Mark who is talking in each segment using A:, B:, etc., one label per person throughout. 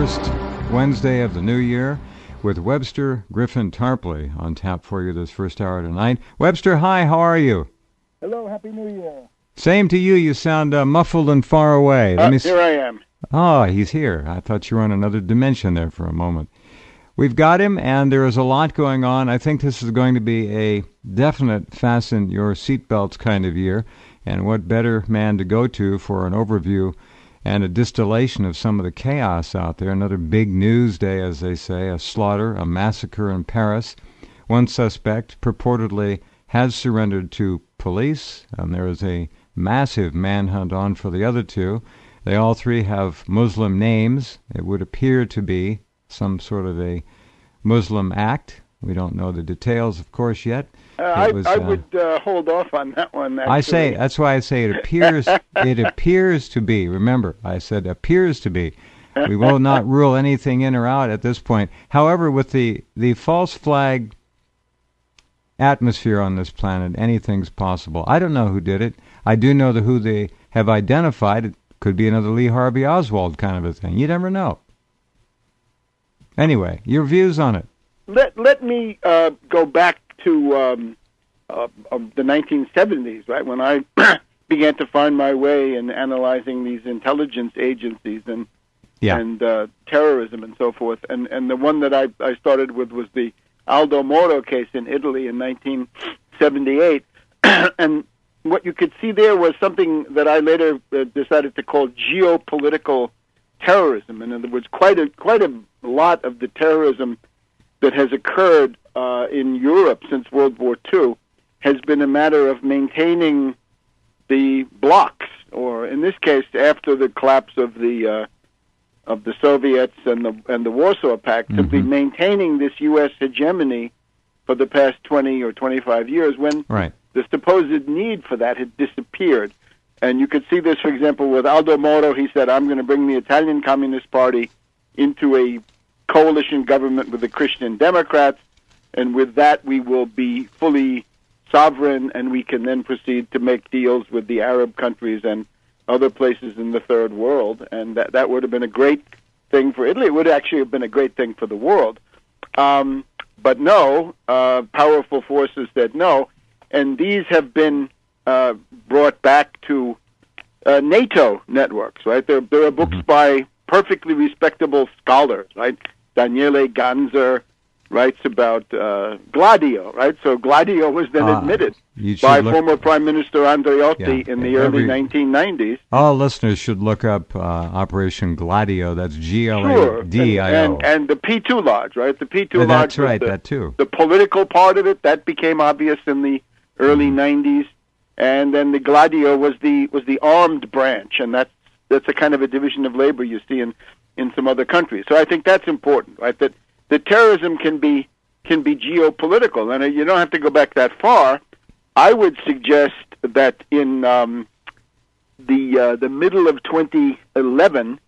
A: first Wednesday of the new year with Webster Tarpley on tap for you this first hour tonight. Webster, hi, how are you?
B: Hello, Happy New Year.
A: Same to you. You sound muffled and far away.
B: Here I am.
A: Oh, he's here. I thought you were on another dimension there for a moment. We've got him, and there is a lot going on. I think this is going to be a definite fasten your seatbelts kind of year, and what better man to go to for an overview and a distillation of some of the chaos out there. Another big news day, as they say, a slaughter, a massacre in Paris. One suspect purportedly has surrendered to police, and there is a massive manhunt on for the other two. They all three have Muslim names. It would appear to be some sort of a Muslim act. We don't know the details, of course, yet.
B: I would hold off on that one. Actually.
A: That's why I say it appears. It appears to be. Remember, I said appears to be. We will not rule anything in or out at this point. However, with the false flag atmosphere on this planet, anything's possible. I don't know who did it. I do know who they have identified. It could be another Lee Harvey Oswald kind of a thing. You never know. Anyway, your views on it.
B: Let me go back to the 1970s, right, when I began to find my way in analyzing these intelligence agencies and terrorism and so forth. And the one that I started with was the Aldo Moro case in Italy in 1978. And what you could see there was something that I later decided to call geopolitical terrorism. In other words, quite a lot of the terrorism that has occurred in Europe since World War II has been a matter of maintaining the blocs, or in this case, after the collapse of the Soviets and the Warsaw Pact, simply maintaining this U.S. hegemony for the past 20 or 25 years, when the supposed need for that had disappeared. And you could see this, for example, with Aldo Moro. He said, "I'm going to bring the Italian Communist Party into a coalition government with the Christian Democrats, and with that we will be fully sovereign, and we can then proceed to make deals with the Arab countries and other places in the third world." And that would have been a great thing for Italy. It would actually have been a great thing for the world. But no, powerful forces said no, and these have been brought back to NATO networks, right? There are books by perfectly respectable scholars, right? Daniele Ganzer writes about Gladio, right? So Gladio was then admitted by former Prime Minister Andreotti in the early 1990s.
A: All listeners should look up Operation Gladio. That's Gladio.
B: And the P2 Lodge, right? The P2 Lodge.
A: That's right, that too.
B: The political part of it, that became obvious in the early 90s. And then the Gladio was the armed branch, and that's a kind of a division of labor you see in some other countries. So I think that's important, right? That terrorism can be geopolitical, and you don't have to go back that far. I would suggest that in the middle of 2011,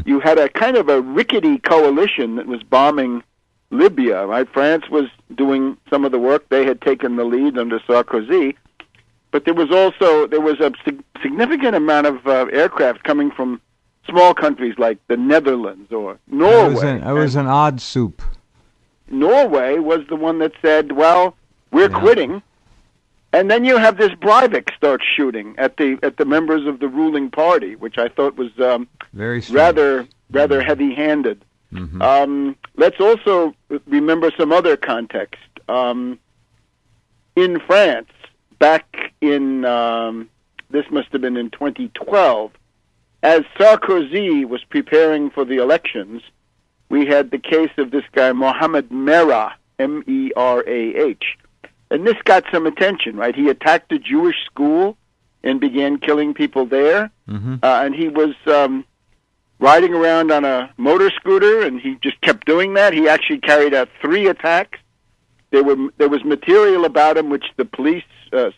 B: you had a kind of a rickety coalition that was bombing Libya, right? France was doing some of the work; they had taken the lead under Sarkozy. But there was a significant amount of aircraft coming from small countries like the Netherlands or Norway.
A: It was an odd soup.
B: Norway was the one that said, "Well, we're quitting," and then you have this Breivik start shooting at the members of the ruling party, which I thought was
A: very strange.
B: rather heavy-handed. Let's also remember some other context. In France, back in, this must have been in 2012, as Sarkozy was preparing for the elections, we had the case of this guy, Mohamed Merah, M-E-R-A-H. And this got some attention, right? He attacked a Jewish school and began killing people there. And he was riding around on a motor scooter, and he just kept doing that. He actually carried out 3 attacks. There was material about him which the police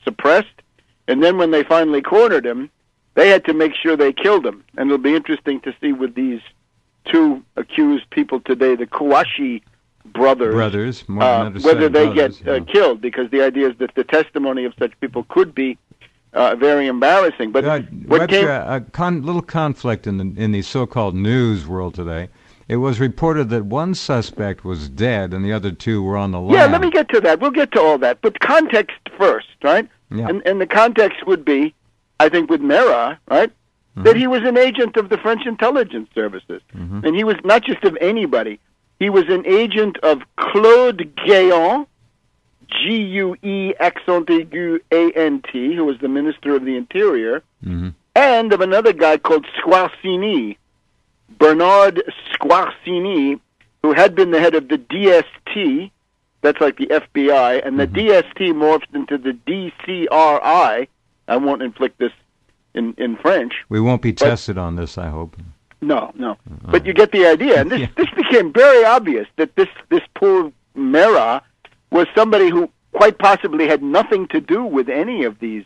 B: suppressed, and then when they finally cornered him, they had to make sure they killed him. And it'll be interesting to see with these 2 accused people today, the Kouachi brothers whether they get killed, because the idea is that the testimony of such people could be very embarrassing. But
A: little conflict in the so-called news world today. It was reported that one suspect was dead and the other two were on the lam.
B: Yeah, let me get to that. We'll get to all that. But context first, right?
A: Yeah.
B: And the context would be, I think, with Marat, right, that he was an agent of the French intelligence services. And he was not just of anybody. He was an agent of Claude Guéant, G-U-E accent aigu A-N-T, who was the Minister of the Interior, and of another guy called Squarcini, Bernard Squarcini, who had been the head of the DST, that's like the FBI, and the DST morphed into the DCRI. I won't inflict this in French.
A: We won't be tested on this, I hope.
B: No. But you get the idea. And this became very obvious that this poor Marat was somebody who quite possibly had nothing to do with any of these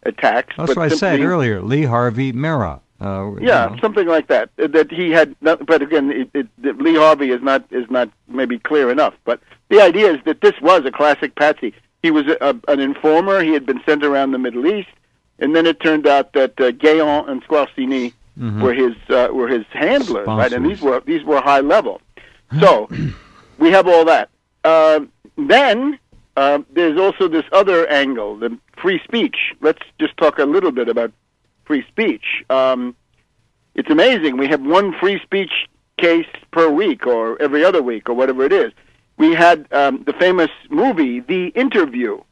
B: attacks.
A: That's what I said earlier, Lee Harvey Marat.
B: Something like that. That he had, but again, Lee Harvey is not maybe clear enough. But the idea is that this was a classic patsy. He was an informer. He had been sent around the Middle East, and then it turned out that Guéant and Squarcini were his handlers, right? And these were high level. So we have all that. Then there's also this other angle, the free speech. Let's just talk a little bit about free speech. It's amazing. We have one free speech case per week or every other week or whatever it is. We had the famous movie, The Interview,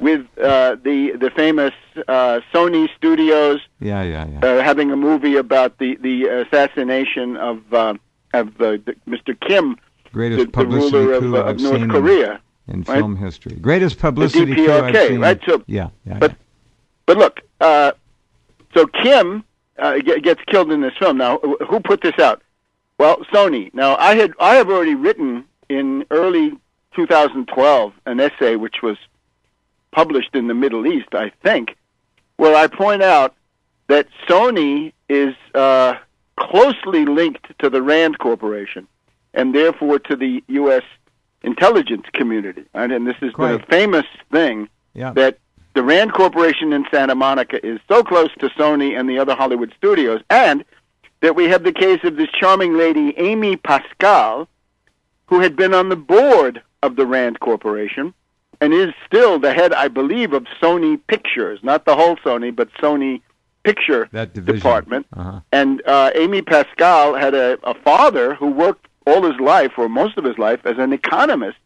B: with the famous Sony Studios having a movie about the assassination of Mr. Kim,
A: greatest
B: the ruler of North Korea.
A: In film history. Greatest publicity
B: coup I've seen. Right? So, but look, so Kim gets killed in this film. Now, who put this out? Well, Sony. Now, I have already written in early 2012 an essay which was published in the Middle East, I think, where I point out that Sony is closely linked to the Rand Corporation and therefore to the U.S. intelligence community. Right? And this has been a famous thing that the Rand Corporation in Santa Monica is so close to Sony and the other Hollywood studios, and that we have the case of this charming lady, Amy Pascal, who had been on the board of the Rand Corporation and is still the head, I believe, of Sony Pictures, not the whole Sony, but Sony Picture Department. And Amy Pascal had a father who worked all his life, or most of his life, as an economist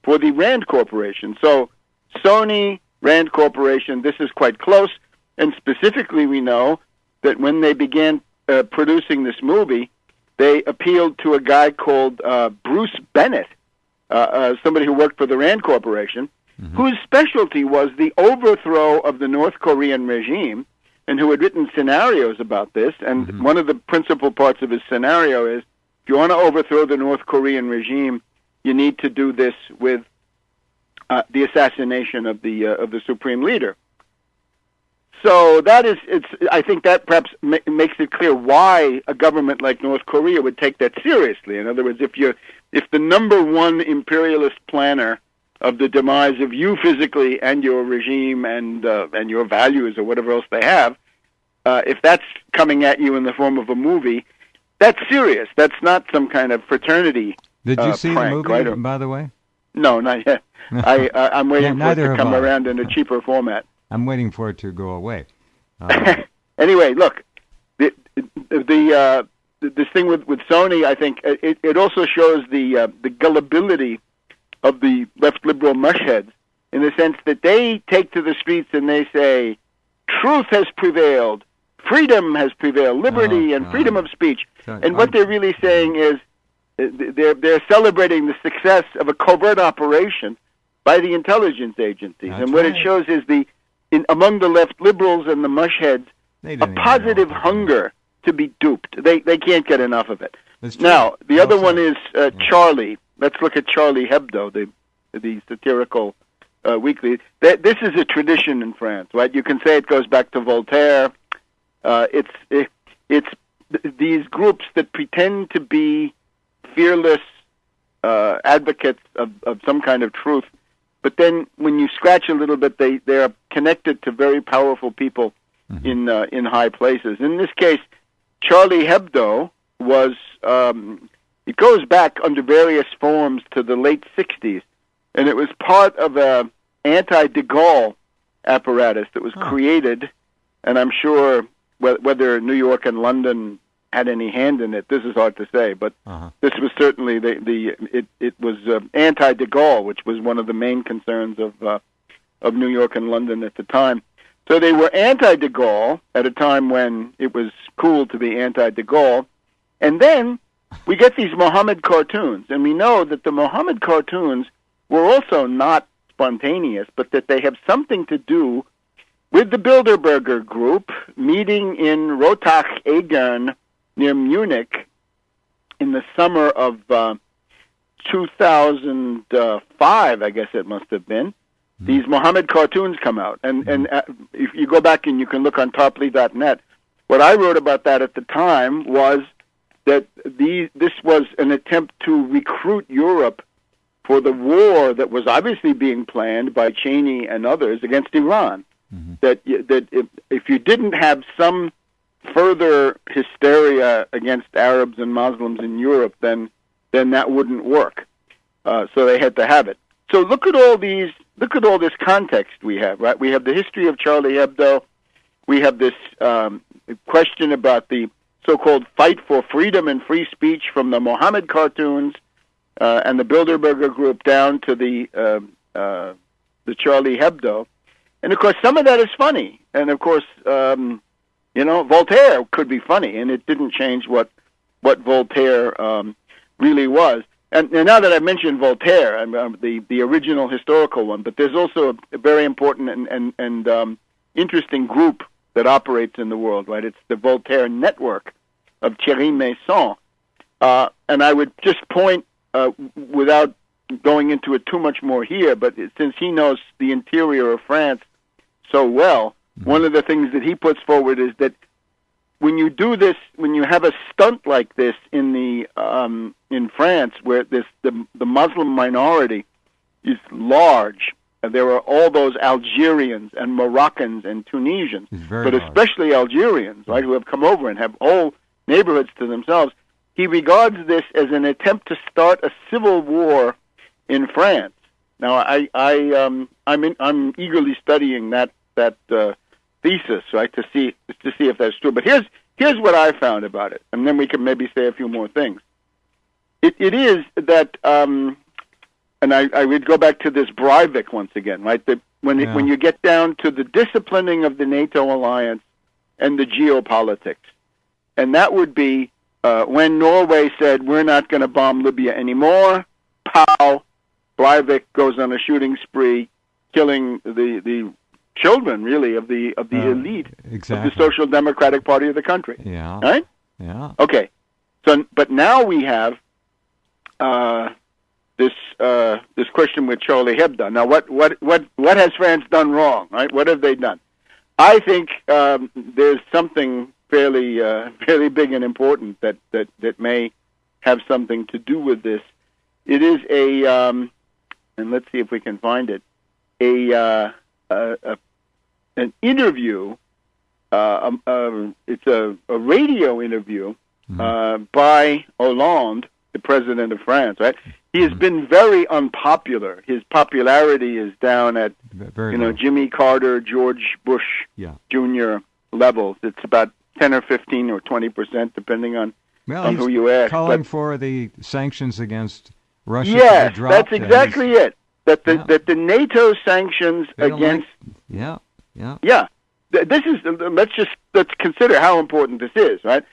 B: for the Rand Corporation. So Sony, Rand Corporation, this is quite close. And specifically, we know that when they began producing this movie, they appealed to a guy called Bruce Bennett, somebody who worked for the Rand Corporation, whose specialty was the overthrow of the North Korean regime, and who had written scenarios about this. And one of the principal parts of his scenario is, if you want to overthrow the North Korean regime, you need to do this with the assassination of the supreme leader. So that is, I think that perhaps makes it clear why a government like North Korea would take that seriously. In other words, if the number one imperialist planner of the demise of you physically and your regime and your values or whatever else they have, if that's coming at you in the form of a movie, that's serious. That's not some kind of fraternity.
A: Did you see
B: prank,
A: the movie,
B: right?
A: by the way?
B: No, not yet. I'm waiting for it to come around in a cheaper format.
A: I'm waiting for it to go away.
B: Anyway, look, this thing with Sony, I think it also shows the gullibility of the left liberal mushheads, in the sense that they take to the streets and they say, truth has prevailed, freedom has prevailed, liberty and freedom of speech. And what they're really saying is they're celebrating the success of a covert operation by the intelligence agencies. And what it shows is among the left liberals and the mushheads, a positive hunger to be duped. They can't get enough of it. Now, the other one is Charlie. Let's look at Charlie Hebdo, the satirical weekly. This is a tradition in France, right? You can say it goes back to Voltaire. It's these groups that pretend to be fearless advocates of some kind of truth, but then when you scratch a little bit, they are connected to very powerful people in high places. In this case, Charlie Hebdo was it goes back under various forms to the late 60s, and it was part of a anti-de Gaulle apparatus that was created, and I'm sure whether New York and London had any hand in it, this is hard to say, but this was certainly it was anti-de Gaulle, which was one of the main concerns of New York and London at the time. So they were anti-de Gaulle at a time when it was cool to be anti-de Gaulle, and then we get these Mohammed cartoons, and we know that the Mohammed cartoons were also not spontaneous, but that they have something to do with the Bilderberger group meeting in Rotach-Egern near Munich in the summer of 2005, I guess it must have been. These Mohammed cartoons come out, and if you go back and you can look on Tarpley.net, what I wrote about that at the time was that this was an attempt to recruit Europe for the war that was obviously being planned by Cheney and others against Iran. That if you didn't have some further hysteria against Arabs and Muslims in Europe, then that wouldn't work. So they had to have it. So look at all this context we have, right? We have the history of Charlie Hebdo. We have this question about the so-called fight for freedom and free speech from the Mohammed cartoons and the Bilderberger group down to the Charlie Hebdo. And, of course, some of that is funny. And, of course, Voltaire could be funny, and it didn't change what Voltaire really was. And now that I've mentioned Voltaire, the original historical one, but there's also a very important and interesting group that operates in the world, right? It's the Voltaire Network of Thierry Meyssan. And I would just point, without going into it too much more here, but since he knows the interior of France so well, one of the things that he puts forward is that when you do this, when you have a stunt like this in France, where the Muslim minority is large, and there are all those Algerians and Moroccans and Tunisians, but especially Algerians, right, who have come over and have whole neighborhoods to themselves. He regards this as an attempt to start a civil war in France. Now, I'm eagerly studying that thesis, right, to see if that's true. But here's what I found about it, and then we can maybe say a few more things. It is that, and I would go back to this Breivik once again, right? That when you get down to the disciplining of the NATO alliance and the geopolitics, and that would be when Norway said we're not going to bomb Libya anymore. Pow! Breivik goes on a shooting spree, killing the children, really, of the elite of the Social Democratic Party of the country.
A: Yeah.
B: Right?
A: Yeah.
B: Okay. So, but now we have this question with Charlie Hebdo. Now, what has France done wrong? Right? What have they done? I think there's something fairly big and important that may have something to do with this. It is and let's see if we can find it, an interview. It's a radio interview by Hollande, the president of France. Right? He has been very unpopular. His popularity is down at Jimmy Carter, George Bush Jr. levels. It's about 10 or 15 or 20%, depending on who you ask.
A: Calling for the sanctions against Russia.
B: Yes, that's exactly it. That the NATO sanctions against. This is. Let's consider how important this is, right?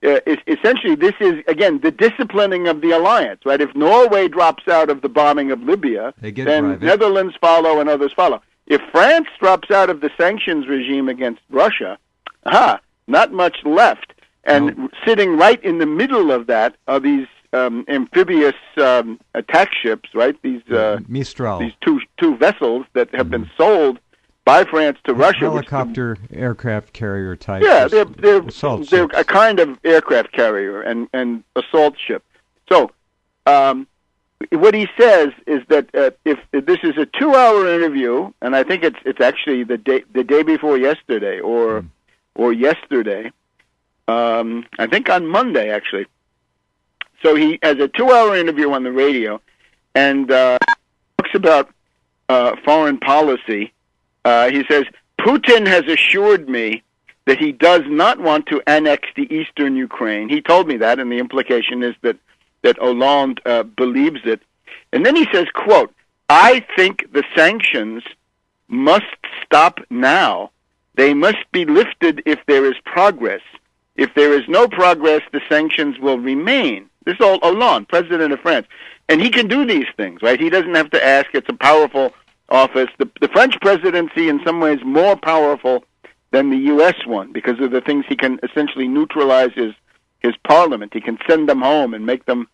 B: Essentially, this is again the disciplining of the alliance, right? If Norway drops out of the bombing of Libya, then Netherlands follow and others follow. If France drops out of the sanctions regime against Russia, not much left. And sitting right in the middle of that are these amphibious attack ships, right? These
A: Mistral.
B: These two vessels that have been sold by France to Russia.
A: Helicopter aircraft carrier type.
B: Yeah, they're a kind of aircraft carrier and assault ship. So what he says is that if this is a 2-hour interview, and I think it's actually the day before yesterday or yesterday. I think on Monday, actually. So he has a 2-hour interview on the radio, and talks about foreign policy. He says, Putin has assured me that he does not want to annex the eastern Ukraine. He told me that, and the implication is that Hollande believes it. And then he says, quote, I think the sanctions must stop now. They must be lifted if there is progress. If there is no progress, the sanctions will remain. This is all Hollande, President of France. And he can do these things, right? He doesn't have to ask. It's a powerful office. The French presidency, in some ways, more powerful than the U.S. one because of the things he can essentially neutralize his parliament. He can send them home and make them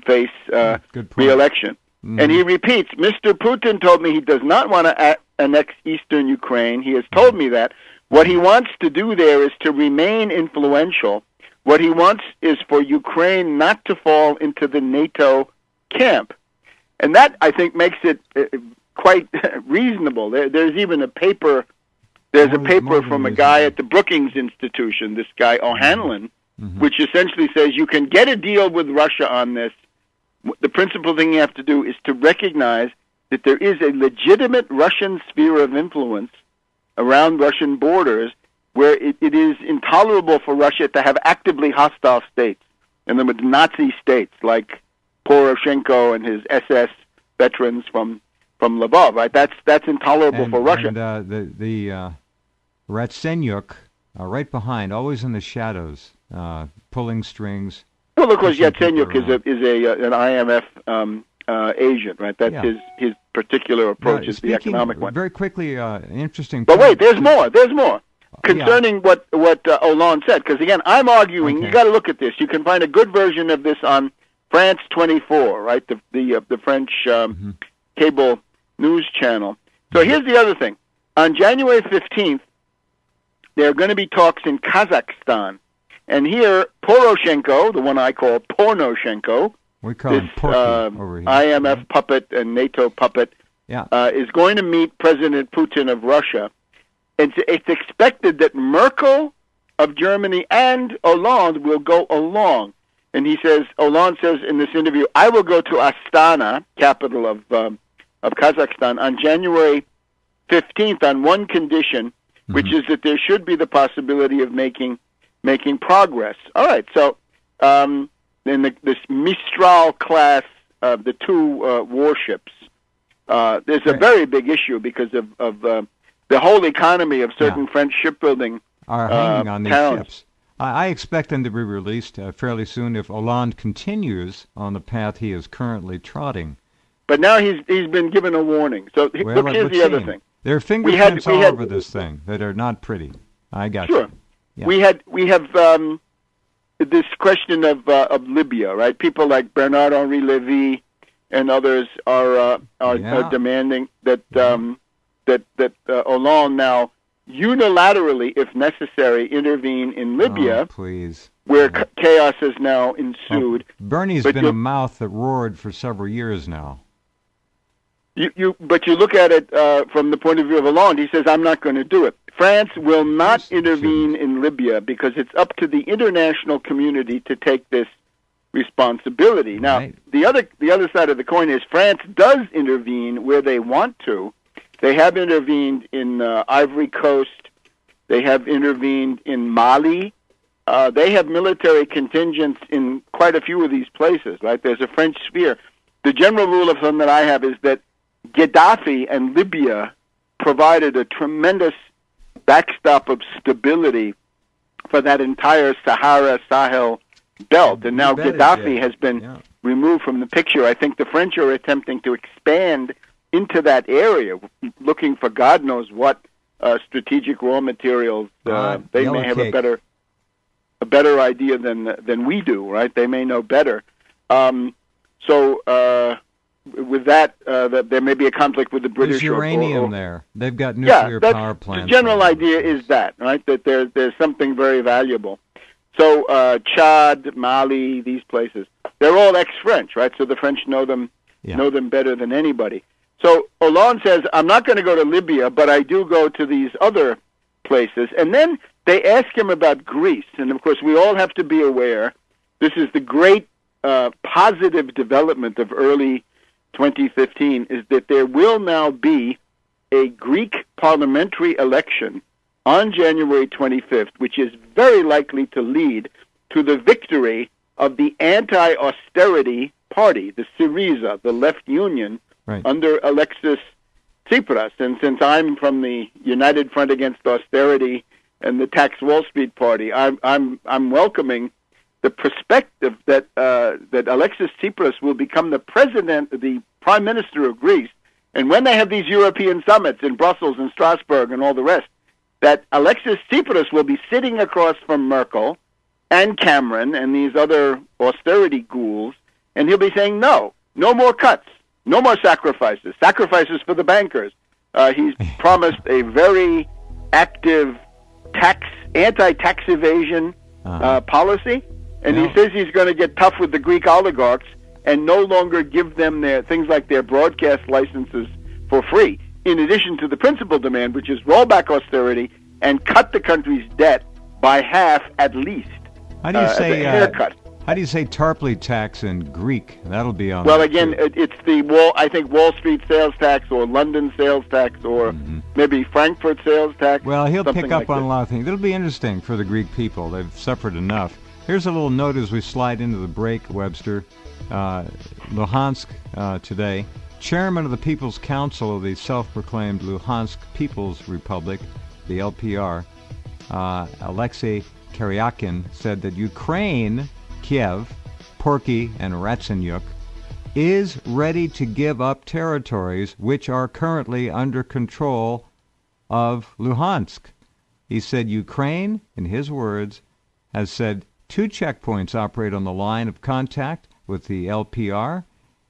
B: face re-election. Mm-hmm. And he repeats, Mr. Putin told me he does not want to annex eastern Ukraine. He has told me that. What he wants to do there is to remain influential. What he wants is for Ukraine not to fall into the NATO camp. And that, I think, makes it quite reasonable. There's even a paper. There's a paper from a guy at the Brookings Institution, this guy O'Hanlon, which essentially says you can get a deal with Russia on this. The principal thing you have to do is to recognize that there is a legitimate Russian sphere of influence around Russian borders where it is intolerable for Russia to have actively hostile states, and then with Nazi states like Poroshenko and his SS veterans from Lvov, right? That's intolerable for Russia.
A: And the Ratsenyuk right behind, always in the shadows, pulling strings.
B: Well, of course, Yatsenyuk is an IMF agent, right? That's his particular approach is the economic one.
A: Very quickly, interesting.
B: But wait, there's more. Concerning what Hollande said, because again, I'm arguing you got to look at this. You can find a good version of this on France 24, right? The French cable news channel. So here's the other thing. On January 15th, there are going to be talks in Kazakhstan. And here, Poroshenko, the one I call Pornoshenko,
A: we call him Porky over here.
B: IMF puppet and NATO puppet, is going to meet President Putin of Russia. It's expected that Merkel of Germany and Hollande will go along. And Hollande says in this interview, I will go to Astana, capital of Kazakhstan, on January 15th on one condition, which is that there should be the possibility of making progress. All right, so in this Mistral class, the two warships, there's a very big issue because of the whole economy of certain French shipbuilding
A: are hanging on these
B: towns.
A: ships. I expect them to be released fairly soon if Hollande continues on the path he is currently trotting.
B: But now he's been given a warning. So look, here's the other thing.
A: There are fingerprints all over this thing that are not pretty. I got you. Yeah.
B: We have this question of Libya, right? People like Bernard-Henri Lévy and others are demanding that Hollande now unilaterally, if necessary, intervene in Libya, where chaos has now ensued.
A: Bernie's been a mouth that roared for several years now.
B: But you look at it from the point of view of Hollande. He says, I'm not going to do it. France will not intervene in Libya because it's up to the international community to take this responsibility. Now, the other side of the coin is France does intervene where they want to. They have intervened in Ivory Coast. They have intervened in Mali. They have military contingents in quite a few of these places, right? There's a French sphere. The general rule of thumb that I have is that Gaddafi and Libya provided a tremendous backstop of stability for that entire Sahara-Sahel belt. And now Gaddafi has been removed from the picture. I think the French are attempting to expand into that area, looking for God knows what strategic raw materials. They may have a better idea than we do, right? They may know better. With that, there may be a conflict with the British.
A: There's uranium there. They've got nuclear power plants.
B: The general idea is that, right? That there's something very valuable. So Chad, Mali, these places, they're all ex-French, right? So the French know them better than anybody. So Hollande says, I'm not going to go to Libya, but I do go to these other places. And then they ask him about Greece. And, of course, we all have to be aware this is the great positive development of early 2015 is that there will now be a Greek parliamentary election on January 25th, which is very likely to lead to the victory of the anti-austerity party, the Syriza, the left union, under Alexis Tsipras. And since I'm from the United Front Against Austerity and the Tax Wall Street Party, I'm welcoming the perspective that that Alexis Tsipras will become the prime minister of Greece, and when they have these European summits in Brussels and Strasbourg and all the rest, that Alexis Tsipras will be sitting across from Merkel and Cameron and these other austerity ghouls, and he'll be saying, no more cuts, no more sacrifices for the bankers. He's promised a very active anti-tax evasion policy, and he says he's going to get tough with the Greek oligarchs and no longer give them their things like their broadcast licenses for free, in addition to the principal demand, which is roll back austerity and cut the country's debt by half at least.
A: How do you say
B: haircut?
A: How do you say Tarpley tax in Greek? That'll be on.
B: Well, again, it's the Wall Street sales tax, or London sales tax, or maybe Frankfurt sales tax.
A: Well, he'll pick up
B: like
A: on a lot of things. It'll be interesting for the Greek people. They've suffered enough. Here's a little note as we slide into the break, Webster. Luhansk today. Chairman of the People's Council of the self-proclaimed Luhansk People's Republic, the LPR, Alexei Karyakin, said that Ukraine, Kiev, Porky, and Ratsenyuk is ready to give up territories which are currently under control of Luhansk. He said Ukraine, in his words, has said 2 checkpoints operate on the line of contact with the LPR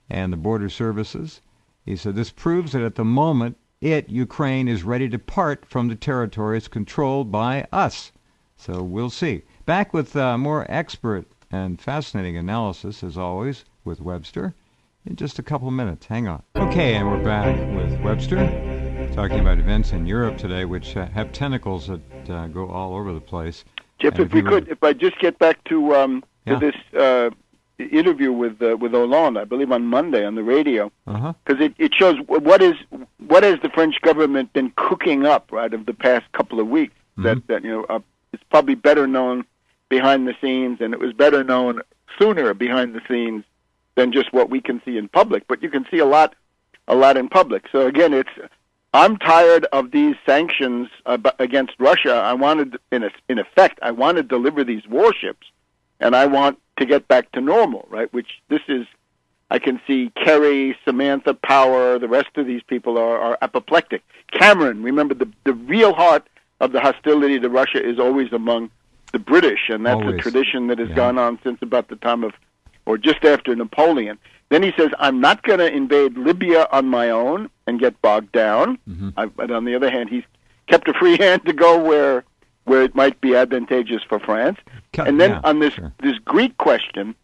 A: and the border services. He said this proves that at the moment Ukraine, is ready to part from the territories controlled by us. So we'll see. Back with more expert and fascinating analysis, as always, with Webster in just a couple minutes. Hang on. Okay, and we're back with Webster, talking about events in Europe today, which have tentacles that go all over the place.
B: Jeff, if I just get back to this interview with Hollande, I believe on Monday on the radio, because it shows what has the French government been cooking up right of the past couple of weeks. That it's probably better known behind the scenes, and it was better known sooner behind the scenes than just what we can see in public. But you can see a lot in public. So again, I'm tired of these sanctions against Russia. I wanted, in effect, I want to deliver these warships, and I want to get back to normal, right? Which this is, I can see Kerry, Samantha Power, the rest of these people are apoplectic. Cameron, remember, the real heart of the hostility to Russia is always among the British, and that's a tradition that has gone on since about the time of, or just after Napoleon. Then he says, I'm not going to invade Libya on my own and get bogged down. But on the other hand, he's kept a free hand to go where it might be advantageous for France. And then on this Greek question,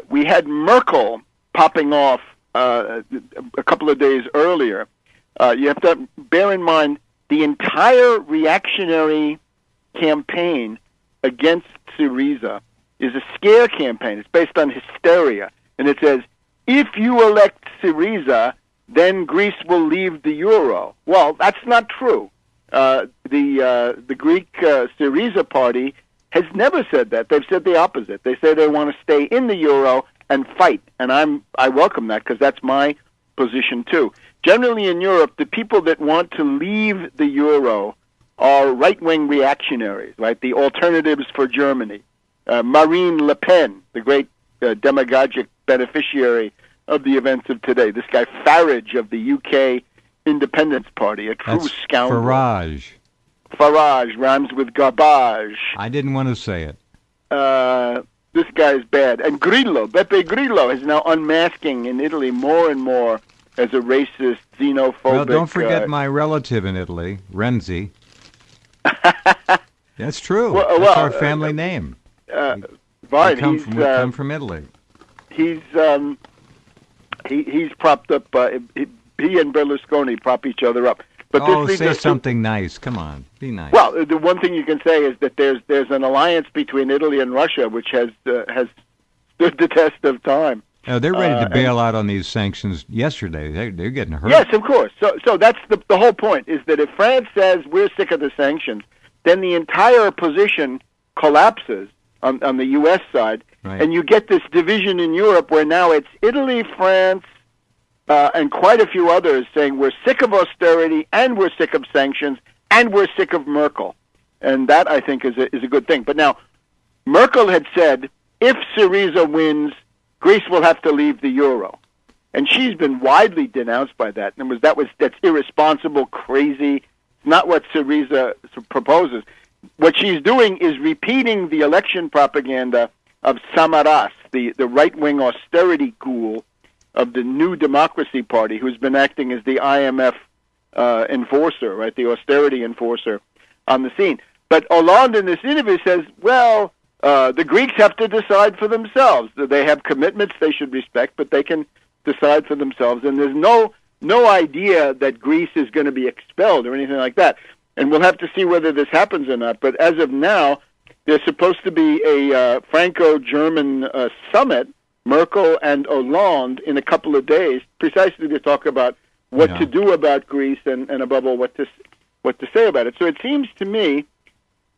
B: we had Merkel popping off a couple of days earlier. You have to bear in mind the entire reactionary campaign against Syriza is a scare campaign. It's based on hysteria. And it says, if you elect Syriza, then Greece will leave the euro. Well, that's not true. The Greek Syriza party has never said that. They've said the opposite. They say they want to stay in the euro and fight. And I welcome that, because that's my position too. Generally in Europe, the people that want to leave the euro are right-wing reactionaries, right? The Alternatives for Germany. Marine Le Pen, the great demagogic beneficiary of the events of today. This guy Farage of the UK Independence Party, a true scoundrel.
A: Farage.
B: Farage rhymes with garbage.
A: I didn't want to say it.
B: This guy's bad. And Grillo, Beppe Grillo, is now unmasking in Italy more and more as a racist, xenophobic...
A: Well, don't forget my relative in Italy, Renzi. That's true. That's our family name.
B: Right,
A: we come from Italy.
B: He's propped up. He and Berlusconi prop each other up. But this
A: say something nice. Come on, be nice.
B: Well, the one thing you can say is that there's an alliance between Italy and Russia, which has stood the test of time.
A: They're ready to bail out on these sanctions yesterday. They're getting hurt.
B: Yes, of course. So that's the whole point, is that if France says we're sick of the sanctions, then the entire position collapses on the U.S. side,
A: right.
B: And you get this division in Europe where now it's Italy, France, and quite a few others saying we're sick of austerity, and we're sick of sanctions, and we're sick of Merkel. And that, I think, is a good thing. But now, Merkel had said, if Syriza wins, Greece will have to leave the euro, and she's been widely denounced by that. And that's irresponsible, crazy. It's not what Syriza proposes. What she's doing is repeating the election propaganda of Samaras, the right-wing austerity ghoul of the New Democracy Party, who's been acting as the IMF enforcer, right, the austerity enforcer on the scene. But Hollande in this interview says, well, the Greeks have to decide for themselves. They have commitments they should respect, but they can decide for themselves. And there's no idea that Greece is going to be expelled or anything like that. And we'll have to see whether this happens or not. But as of now, there's supposed to be a Franco-German summit, Merkel and Hollande, in a couple of days, precisely to talk about what to do about Greece and above all, what to say about it. So it seems to me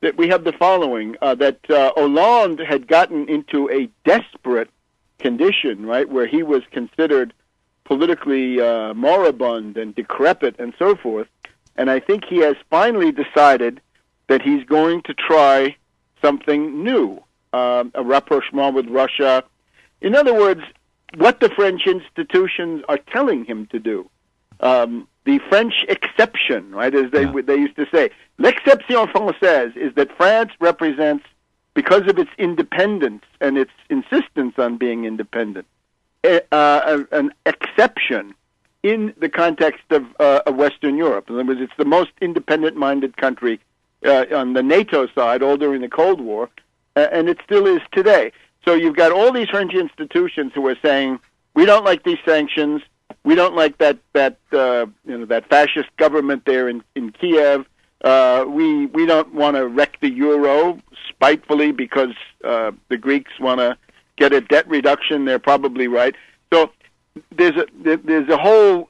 B: that we have the following, that Hollande had gotten into a desperate condition, right, where he was considered politically moribund and decrepit and so forth. And I think he has finally decided that he's going to try something new, a rapprochement with Russia. In other words, what the French institutions are telling him to do. The French exception, right, as they used to say. L'exception française is that France represents, because of its independence and its insistence on being independent, an exception in the context of Western Europe. In other words, it's the most independent-minded country on the NATO side, all during the Cold War, and it still is today. So you've got all these French institutions who are saying, we don't like these sanctions, we don't like that fascist government there in Kiev. We don't want to wreck the euro spitefully because the Greeks want to get a debt reduction. They're probably right. So there's a whole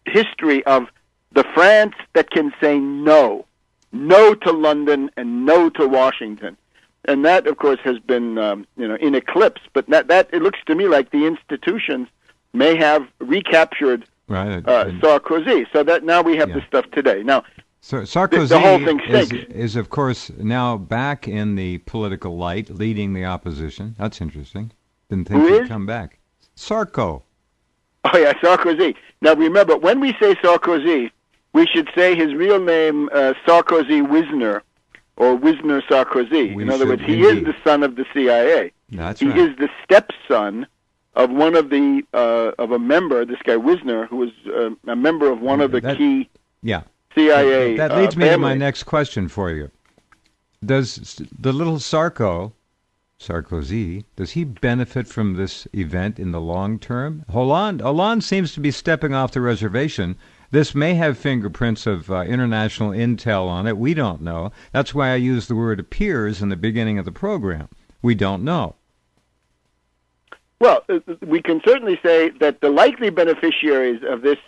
B: history of the France that can say no to London and no to Washington, and that, of course, has been in eclipse. But that it looks to me like the institutions may have recaptured Sarkozy, so that now we have the stuff today. Now,
A: so Sarkozy
B: the whole thing stinks.
A: is, of course, now back in the political light, leading the opposition. That's interesting. Didn't think he'd come back. Sarko.
B: Oh, yeah, Sarkozy. Now, remember, when we say Sarkozy, we should say his real name, Sarkozy Wisner, or Wisner Sarkozy. In other words, he is the son of the CIA.
A: That's
B: right. He is the stepson of one of the of a member, this guy Wisner, who was a member of one of the key CIA.
A: That leads me to my
B: families.
A: next question for you. Does the little Sarkozy, does he benefit from this event in the long term? Hollande seems to be stepping off the reservation. This may have fingerprints of international intel on it. We don't know. That's why I used the word appears in the beginning of the program. We don't know.
B: Well, we can certainly say that the likely beneficiaries of this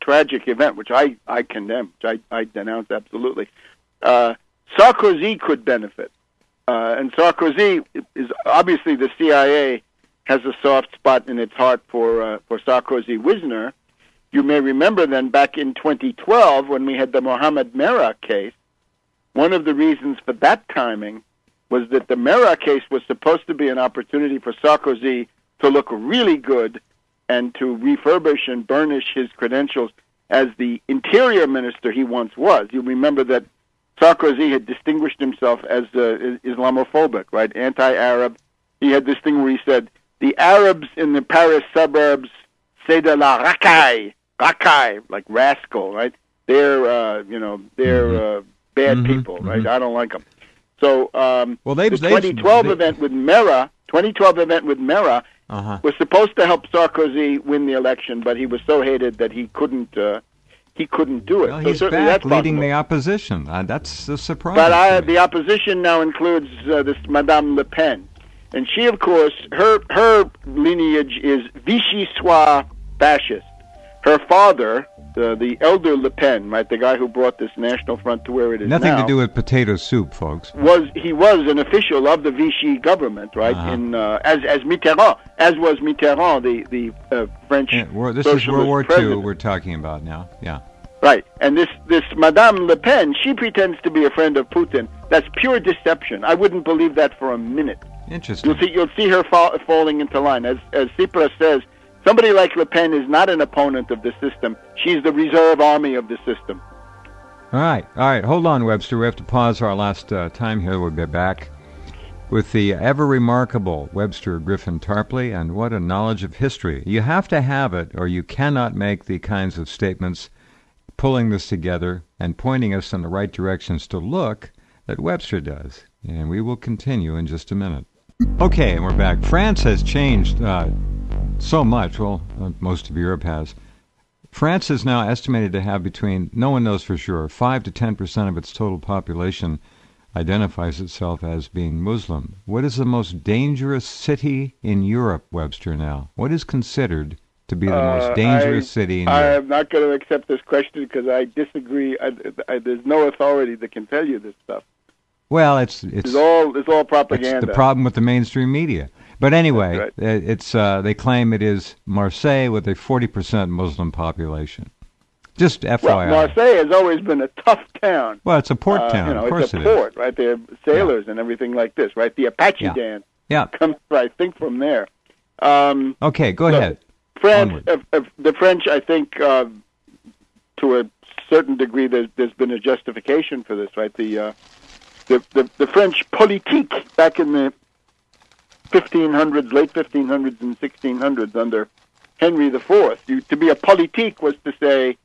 B: tragic event, which I condemn, which I denounce absolutely, Sarkozy could benefit. And Sarkozy is obviously, the CIA has a soft spot in its heart for Sarkozy Wisner. You may remember then back in 2012 when we had the Mohamed Merah case, one of the reasons for that timing was that the Merah case was supposed to be an opportunity for Sarkozy to look really good and to refurbish and burnish his credentials as the interior minister he once was. You remember that Sarkozy had distinguished himself as Islamophobic, right, anti-Arab. He had this thing where he said, the Arabs in the Paris suburbs, c'est de la racaille, like rascal, right? They're, bad people, right? I don't like them. So the 2012 event with Merah was supposed to help Sarkozy win the election, but he was so hated that he couldn't do it.
A: Well, he's back leading the opposition. That's a surprise.
B: But the opposition now includes this Madame Le Pen. And she, of course, her lineage is Vichy-Soir fascist. Her father, the elder Le Pen, right, the guy who brought this National Front to where it is
A: Nothing
B: now,
A: to do with potato soup, folks.
B: was an official of the Vichy government, right? In as Mitterrand, as was Mitterrand, the French
A: this
B: socialist
A: is World War
B: president.
A: II we're talking about now. Yeah.
B: Right, and this Madame Le Pen, she pretends to be a friend of Putin. That's pure deception. I wouldn't believe that for a minute.
A: Interesting.
B: You'll see her falling into line. As Tsipras says, somebody like Le Pen is not an opponent of the system. She's the reserve army of the system.
A: All right. Hold on, Webster. We have to pause our last time here. We'll be back with the ever-remarkable Webster Griffin Tarpley, and what a knowledge of history. You have to have it, or you cannot make the kinds of statements pulling this together and pointing us in the right directions to look that Webster does. And we will continue in just a minute. Okay, and we're back. France has changed so much. Well, most of Europe has. France is now estimated to have between, no one knows for sure, 5 to 10% of its total population identifies itself as being Muslim. What is the most dangerous city in Europe, Webster, now? What is considered to be the most dangerous city in Europe?
B: I am not going to accept this question because I disagree. There's no authority that can tell you this stuff.
A: Well, it's
B: all propaganda.
A: It's the problem with the mainstream media. But anyway,
B: right.
A: It's they claim it is Marseille with a 40% Muslim population. Just FYI.
B: Well, Marseille has always been a tough town.
A: Well, it's a port town. Of course
B: it's a port, right? There are sailors and everything like this, right? The Apache dance comes, I think, from there.
A: Okay, go ahead.
B: France, the French, I think, to a certain degree, there's been a justification for this, right? The French politique back in the 1500s, late 1500s and 1600s under Henry IV. To be a politique was to say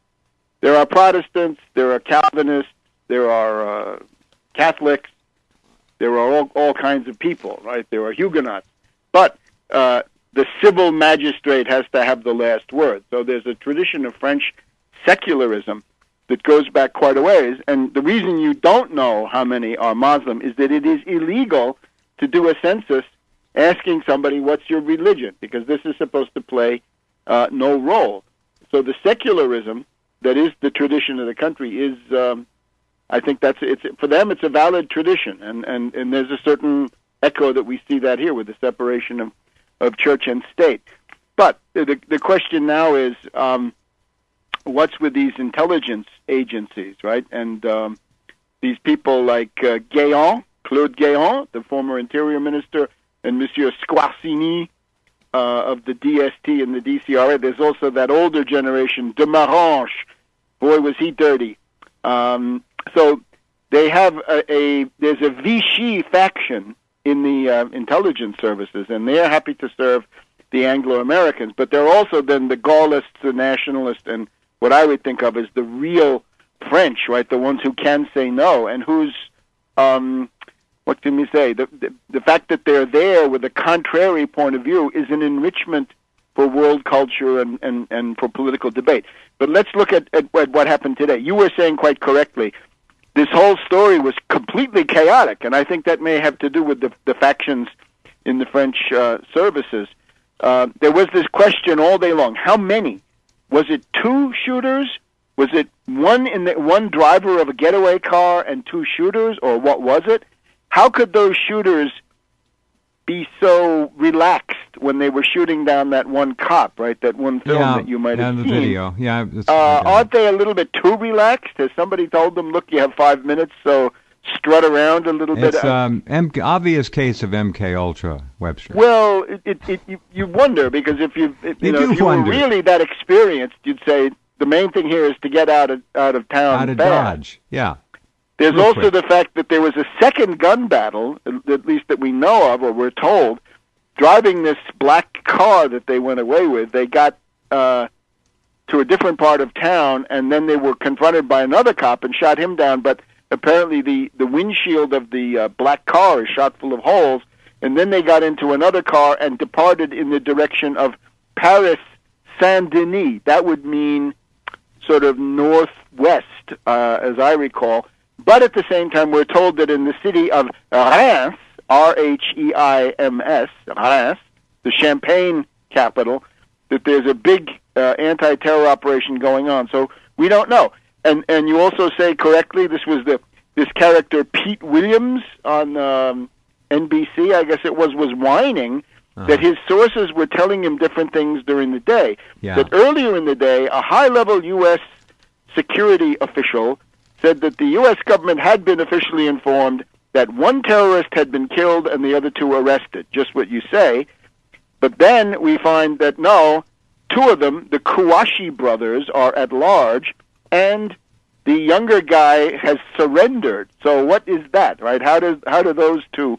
B: there are Protestants, there are Calvinists, there are Catholics, there are all kinds of people, right? There are Huguenots. But the civil magistrate has to have the last word. So there's a tradition of French secularism that goes back quite a ways. And the reason you don't know how many are Muslim is that it is illegal to do a census asking somebody, what's your religion? Because this is supposed to play no role. So the secularism that is the tradition of the country is, I think for them it's a valid tradition. And there's a certain echo that we see that here with the separation of church and state. But the question now is, what's with these intelligence agencies, right? And these people like Claude Guéant, the former interior minister, and Monsieur Squarcini of the DST and the DCRA. There's also that older generation, de Marange. Boy, was he dirty. So they have there's a Vichy faction in the intelligence services, and they're happy to serve the Anglo-Americans. But they're also then the Gaullists, the nationalists, and what I would think of as the real French, right? The ones who can say no, and whose, what can we say? The fact that they're there with a contrary point of view is an enrichment for world culture and for political debate. But let's look at what happened today. You were saying quite correctly, this whole story was completely chaotic, and I think that may have to do with the factions in the French services. There was this question all day long: how many? Was it 2 shooters? Was it one driver of a getaway car and 2 shooters, or what was it? How could those shooters be so relaxed when they were shooting down that one cop, right? That one film that you might have seen. Yeah, the video. Yeah. Aren't they a little bit too relaxed? Has somebody told them, look, you have 5 minutes, so strut around a little bit?
A: It's obvious case of MK Ultra, Webster.
B: Well, you wonder, because if you were really that experienced, you'd say the main thing here is to get out of town. Out of
A: Dodge, yeah.
B: There's also the fact that there was a second gun battle, at least that we know of, or we're told, driving this black car that they went away with. They got to a different part of town, and then they were confronted by another cop and shot him down. But apparently the windshield of the black car is shot full of holes, and then they got into another car and departed in the direction of Paris Saint-Denis. That would mean sort of northwest, as I recall. But at the same time, we're told that in the city of Reims, Rheims, Reims, the Champagne capital, that there's a big anti-terror operation going on. So we don't know. And you also say correctly, this was this character Pete Williams on NBC, I guess it was whining that his sources were telling him different things during the day.
A: Yeah.
B: That earlier in the day, a high-level U.S. security official said that the U.S. government had been officially informed that one terrorist had been killed and the other two arrested, just what you say. But then we find that, no, two of them, the Kouachi brothers, are at large, and the younger guy has surrendered. So what is that, right? How do those two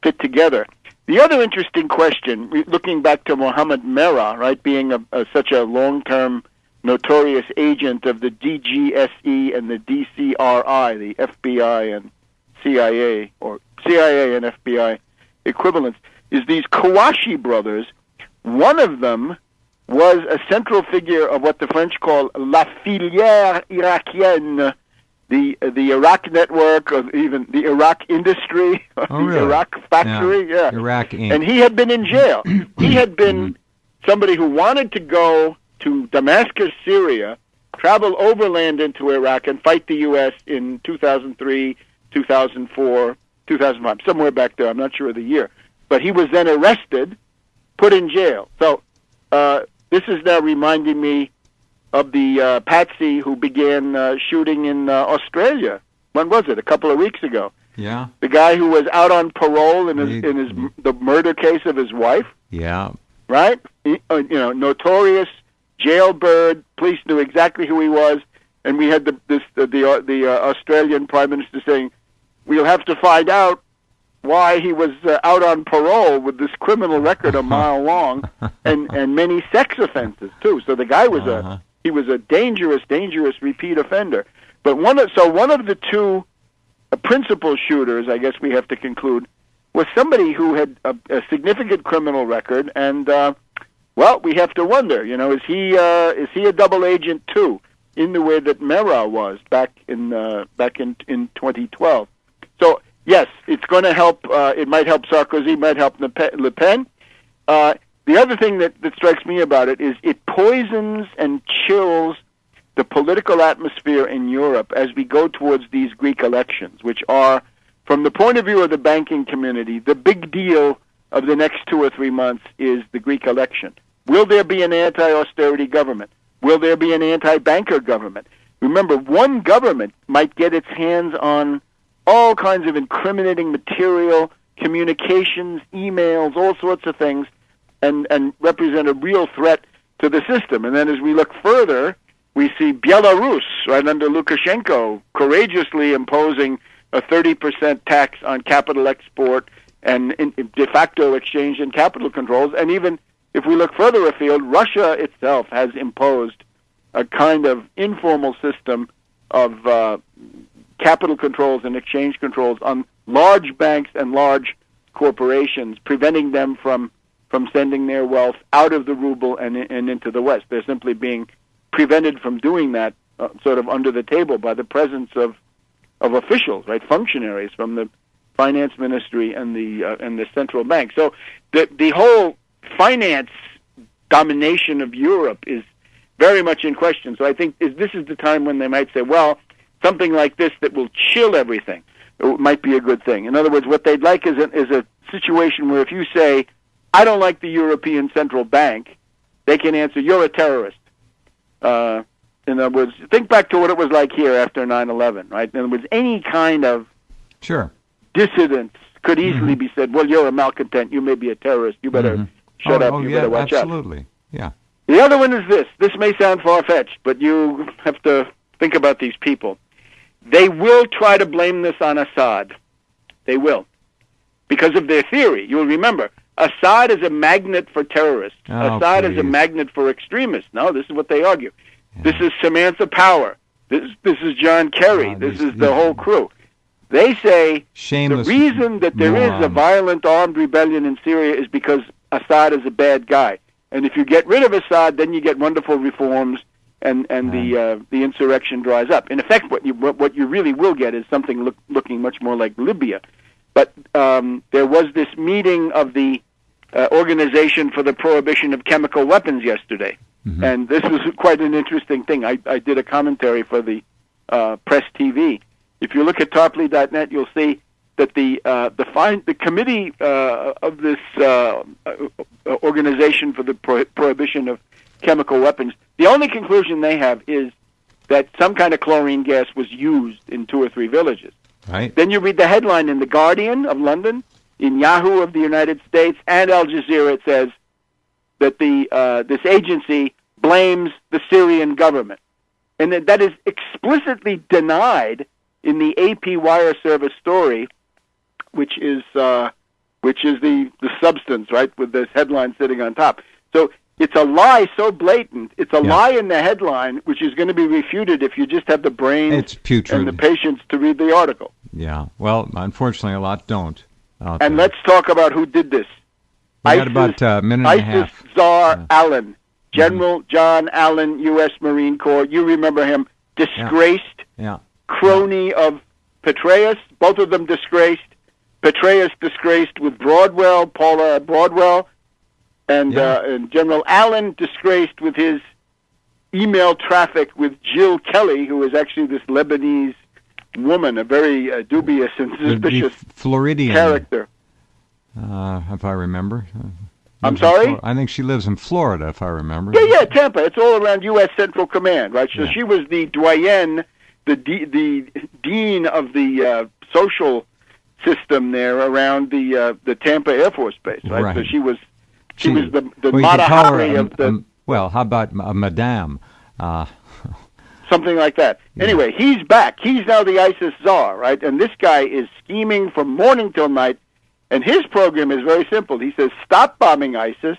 B: fit together? The other interesting question, looking back to Mohammed Merah, right, being such a long-term notorious agent of the DGSE and the DCRI, the FBI and CIA, or CIA and FBI equivalents, is these Kouachi brothers. One of them was a central figure of what the French call la filière irakienne, the Iraq network, or even the Iraq industry,
A: really?
B: Iraq factory, yeah.
A: Iraq Inc.
B: And he had been in jail. He had been somebody who wanted to go to Damascus, Syria, travel overland into Iraq, and fight the U.S. in 2003, 2004, 2005, somewhere back there. I'm not sure of the year. But he was then arrested, put in jail. So this is now reminding me of the patsy who began shooting in Australia. When was it? A couple of weeks ago.
A: Yeah.
B: The guy who was out on parole in the murder case of his wife.
A: Yeah.
B: Right? Notorious jailbird. Police knew exactly who he was, and we had the Australian Prime Minister saying, "We'll have to find out why he was out on parole with this criminal record a mile long, and many sex offenses too." So the guy was a dangerous repeat offender. But one of the two principal shooters, I guess we have to conclude, was somebody who had a significant criminal record, and we have to wonder, is he a double agent too, in the way that Merah was back in 2012? So yes, it's going to help. It might help Sarkozy, might help Le Pen. The other thing that strikes me about it is it poisons and chills the political atmosphere in Europe as we go towards these Greek elections, which are, from the point of view of the banking community, the big deal of the next 2 or 3 months is the Greek election. Will there be an anti-austerity government? Will there be an anti-banker government? Remember, one government might get its hands on all kinds of incriminating material, communications, emails, all sorts of things, and represent a real threat to the system. And then as we look further, we see Belarus, right under Lukashenko, courageously imposing a 30% tax on capital export and de facto exchange and capital controls. And even if we look further afield, Russia itself has imposed a kind of informal system of capital controls and exchange controls on large banks and large corporations, preventing them from sending their wealth out of the ruble and into the West. They're simply being prevented from doing that sort of under the table by the presence of officials, right, functionaries from the finance ministry and the central bank. So the whole finance domination of Europe is very much in question. So I think this is the time when they might say, well, something like this that will chill everything might be a good thing. In other words, what they'd like is a situation where if you say, I don't like the European Central Bank, they can answer, you're a terrorist. In other words, think back to what it was like here after 9/11, right? In other words, any kind of dissidence could easily be said, well, you're a malcontent, you may be a terrorist, you better shut up, you better watch out.
A: Absolutely, yeah.
B: The other one is this. This may sound far-fetched, but you have to think about these people. They will try to blame this on Assad. They will. Because of their theory. You'll remember, Assad is a magnet for terrorists. Assad is a magnet for extremists. No, this is what they argue. Yeah. This is Samantha Power. This is John Kerry. This is the whole crew. They say the reason that there is a violent armed rebellion in Syria is because Assad is a bad guy. And if you get rid of Assad, then you get wonderful reforms, and the insurrection dries up. In effect, what you really will get is something looking much more like Libya. But there was this meeting of the Organization for the Prohibition of Chemical Weapons yesterday. Mm-hmm. And this was quite an interesting thing. I did a commentary for the Press TV. If you look at Tarpley.net, you'll see that the committee of this Organization for the Prohibition of Chemical Weapons, the only conclusion they have is that some kind of chlorine gas was used in 2 or 3 villages.
A: Right.
B: Then you read the headline in The Guardian of London, in Yahoo of the United States, and Al Jazeera. It says that this agency blames the Syrian government, and that is explicitly denied in the AP Wire Service story, which is the substance, right, with this headline sitting on top. So it's a lie so blatant. It's a lie in the headline, which is going to be refuted if you just have the brains and the patience to read the article.
A: Yeah. Well, unfortunately, a lot don't.
B: And let's talk about who did this.
A: We got about a minute and a half.
B: ISIS Czar Allen, General John Allen, U.S. Marine Corps. You remember him, disgraced crony of Petraeus. Both of them disgraced. Petraeus disgraced with Broadwell, Paula Broadwell, and General Allen disgraced with his email traffic with Jill Kelly, who is actually this Lebanese woman, a very dubious and suspicious
A: Floridian
B: character.
A: If I remember.
B: I'm sorry?
A: I think she lives in Florida, if I remember.
B: Yeah, Tampa. It's all around U.S. Central Command, right? So she was the doyenne, the dean of the social system there around the Tampa Air Force Base, right? So she was the Mata Hari of the...
A: well, how about a madame?
B: Something like that. Yeah. Anyway, he's back. He's now the ISIS czar, right? And this guy is scheming from morning till night. And his program is very simple. He says, stop bombing ISIS.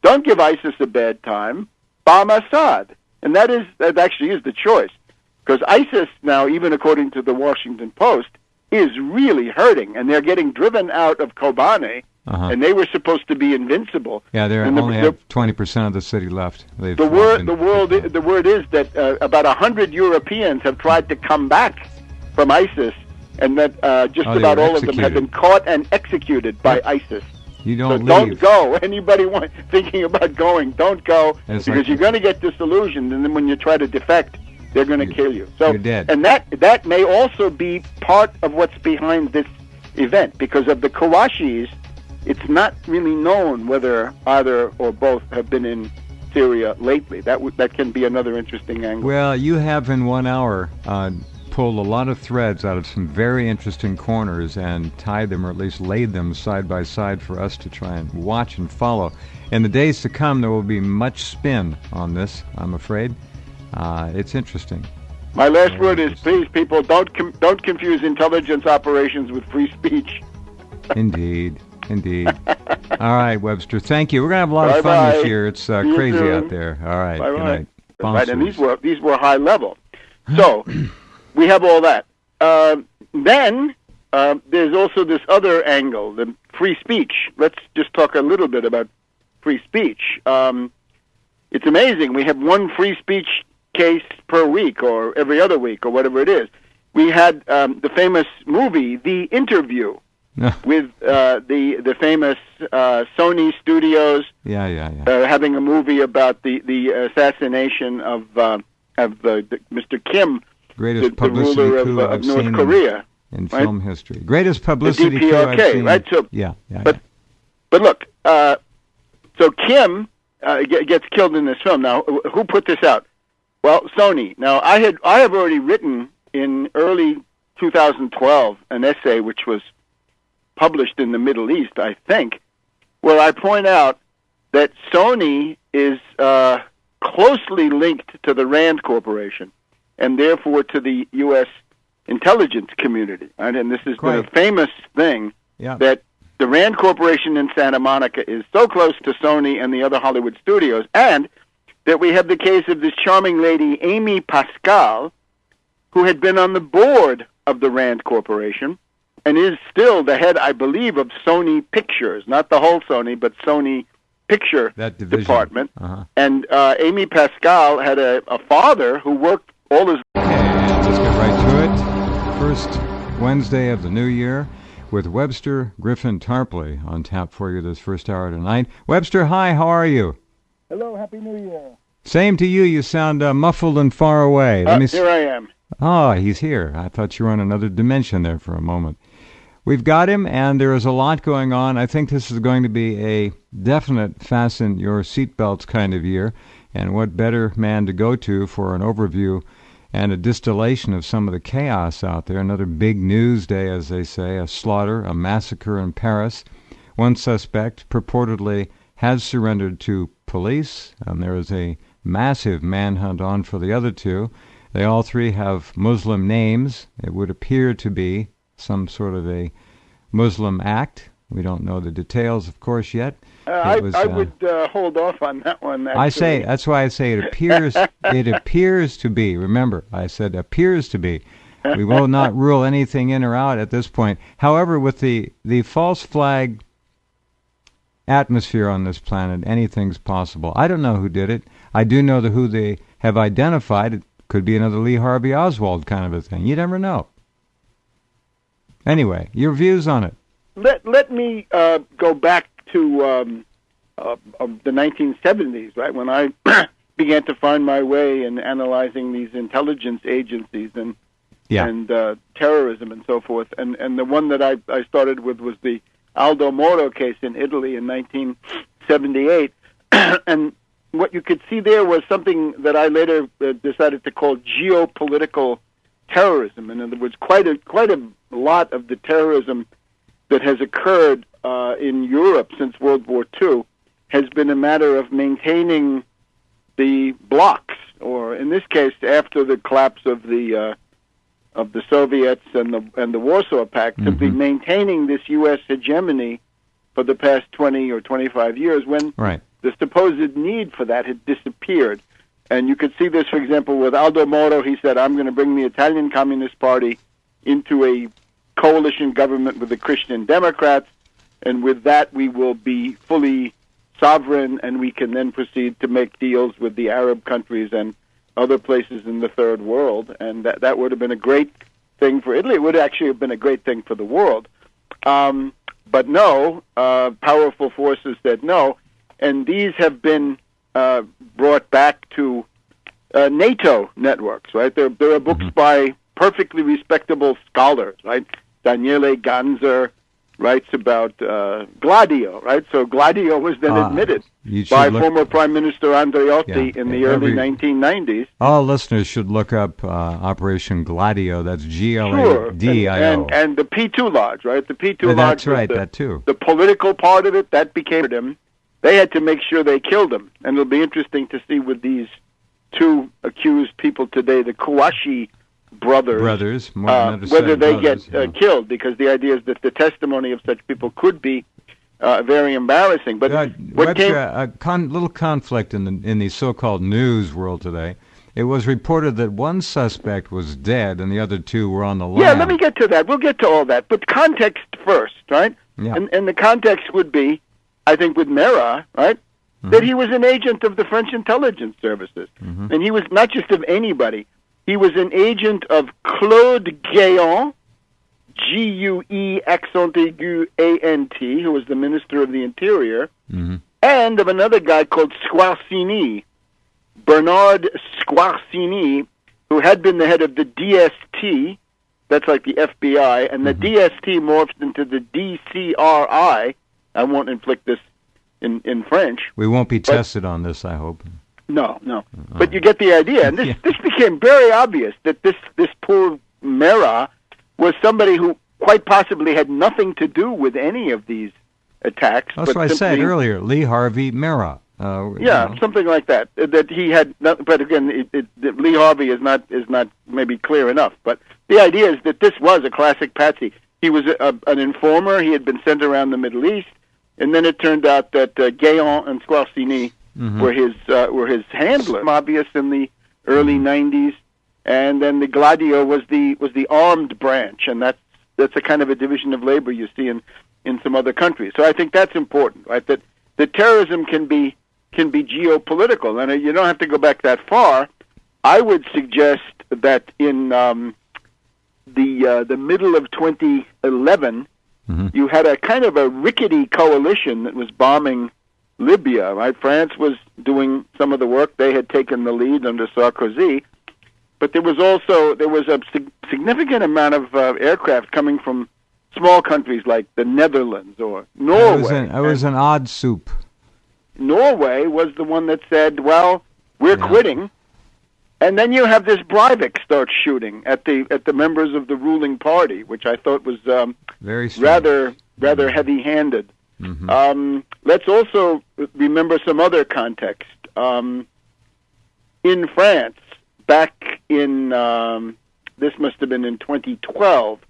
B: Don't give ISIS a bad time. Bomb Assad. And that actually is the choice. Because ISIS now, even according to the Washington Post, is really hurting. And they're getting driven out of Kobane. And they were supposed to be invincible.
A: Yeah, they only have 20% of the city left.
B: The word is that about 100 Europeans have tried to come back from ISIS, and that just about all of them have been caught and executed by ISIS.
A: You don't
B: don't go. Anybody thinking about going, don't go, because you're going to get disillusioned, and then when you try to defect, they're going to kill you. So,
A: you're dead.
B: And that may also be part of what's behind this event, because of the Kawashis. It's not really known whether either or both have been in Syria lately. That can be another interesting angle.
A: Well, you have in 1 hour pulled a lot of threads out of some very interesting corners and tied them, or at least laid them side by side for us to try and watch and follow. In the days to come, there will be much spin on this, I'm afraid. It's interesting.
B: My last word is, please, people, don't confuse intelligence operations with free speech.
A: Indeed. All right, Webster. Thank you. We're going to have a lot of fun this year. It's crazy out there. All right.
B: Bye-bye.
A: Good night.
B: Right, and these were high level. So we have all that. Then there's also this other angle, the free speech. Let's just talk a little bit about free speech. It's amazing. We have one free speech case per week or every other week or whatever it is. We had the famous movie, The Interview, with the famous Sony Studios having a movie about the assassination of Mr. Kim,
A: greatest
B: the ruler of North Korea.
A: In film history. Greatest publicity
B: coup I've seen. Right? So, but look, so Kim gets killed in this film. Now, who put this out? Well, Sony. Now, I have already written in early 2012 an essay which was published in the Middle East, I think, where I point out that Sony is closely linked to the Rand Corporation and therefore to the U.S. intelligence community. Right? And this has been a famous thing that the Rand Corporation in Santa Monica is so close to Sony and the other Hollywood studios, and that we have the case of this charming lady, Amy Pascal, who had been on the board of the Rand Corporation and is still the head, I believe, of Sony Pictures, not the whole Sony, but Sony Picture Department. And Amy Pascal had a father who worked all his...
A: Okay, let's get right to it. First Wednesday of the new year. with Webster Tarpley on tap for you this first hour tonight. Webster, hi, how are you?
B: Hello, Happy New Year.
A: Same to you. You sound muffled and far away.
B: Here I am.
A: Oh, he's here. I thought you were on another dimension there for a moment. We've got him, and there is a lot going on. I think this is going to be a definite fasten your seatbelts kind of year, and what better man to go to for an overview and a distillation of some of the chaos out there. Another big news day, as they say, a slaughter, a massacre in Paris. One suspect purportedly has surrendered to police, and there is a massive manhunt on for the other two. They all three have Muslim names. It would appear to be some sort of a Muslim act. We don't know the details, of course, yet.
B: I would hold off on that one. Actually.
A: That's why I say it appears. It appears to be. Remember, I said appears to be. We will not rule anything in or out at this point. However, with the false flag atmosphere on this planet, anything's possible. I don't know who did it. I do know who they have identified. It could be another Lee Harvey Oswald kind of a thing. You never know. Anyway, your views on it.
B: Let me go back to the 1970s, right, when I began to find my way in analyzing these intelligence agencies and terrorism and so forth. And the one that I started with was the Aldo Moro case in Italy in 1978. And what you could see there was something that I later decided to call geopolitical terrorism. In other words, quite a lot of the terrorism that has occurred in Europe since World War II has been a matter of maintaining the blocs, or in this case, after the collapse of the Soviets and the Warsaw Pact, simply maintaining this U.S. hegemony for the past 20 or 25 years, when the supposed need for that had disappeared. And you could see this, for example, with Aldo Moro. He said, "I'm going to bring the Italian Communist Party into a coalition government with the Christian Democrats, and with that we will be fully sovereign, and we can then proceed to make deals with the Arab countries and other places in the third world." And that would have been a great thing for Italy. It would actually have been a great thing for the world. But no, powerful forces said no, and these have been brought back to NATO networks, right? There are books by perfectly respectable scholars, right? Daniele Ganzer writes about Gladio, right? So Gladio was then admitted by former Prime Minister Andreotti in the early 1990s.
A: All listeners should look up Operation Gladio. That's Gladio.
B: And the P2 Lodge, right? The P2 Lodge.
A: That's right, that too.
B: The political part of it, that became him. They had to make sure they killed him. And it'll be interesting to see with these two accused people today, the Kouachi brothers whether they get killed, because the idea is that the testimony of such people could be very embarrassing. But
A: Webster, little conflict in the so-called news world today. It was reported that one suspect was dead and the other two were on the lam.
B: Yeah, let me get to that. We'll get to all that. But context first, right? Yeah. And the context would be, I think, with Merah, right, that he was an agent of the French intelligence services. And he was not just of anybody. He was an agent of Claude Guéant, G-U-E accent aigu A-N-T, who was the Minister of the Interior, and of another guy called Squarcini, Bernard Squarcini, who had been the head of the DST, that's like the FBI, and the DST morphed into the DCRI. I won't inflict this in French.
A: We won't be tested on this, I hope.
B: No. But you get the idea. And this became very obvious that this poor Merah was somebody who quite possibly had nothing to do with any of these attacks.
A: That's what I said earlier, Lee Harvey Merah.
B: Something like that. That he had, but again, Lee Harvey is not maybe clear enough. But the idea is that this was a classic patsy. He was an informer. He had been sent around the Middle East, and then it turned out that Guéant and Squarcini were his handlers. Obvious in the early '90s, and then the Gladio was the armed branch, and that's a kind of a division of labor you see in some other countries. So I think that's important, right? That terrorism can be geopolitical, and you don't have to go back that far. I would suggest that in the middle of 2011, you had a kind of a rickety coalition that was bombing Libya, right? France was doing some of the work. They had taken the lead under Sarkozy. But there was a significant amount of aircraft coming from small countries like the Netherlands or Norway.
A: It was an odd soup.
B: Norway was the one that said, well, we're quitting. And then you have this Breivik start shooting at the members of the ruling party, which I thought was
A: very
B: rather heavy-handed. Let's also remember some other context. In France, back in, this must have been in 2012,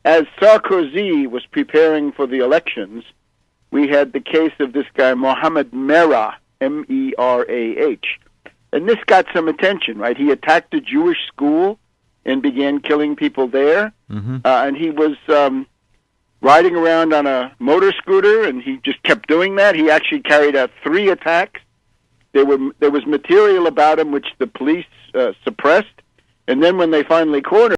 B: as Sarkozy was preparing for the elections, we had the case of this guy, Mohamed Merah, M-E-R-A-H. And this got some attention, right? He attacked a Jewish school and began killing people there. And he was riding around on a motor scooter, and he just kept doing that. He actually carried out 3 attacks. There was material about him which the police suppressed. And then when they finally cornered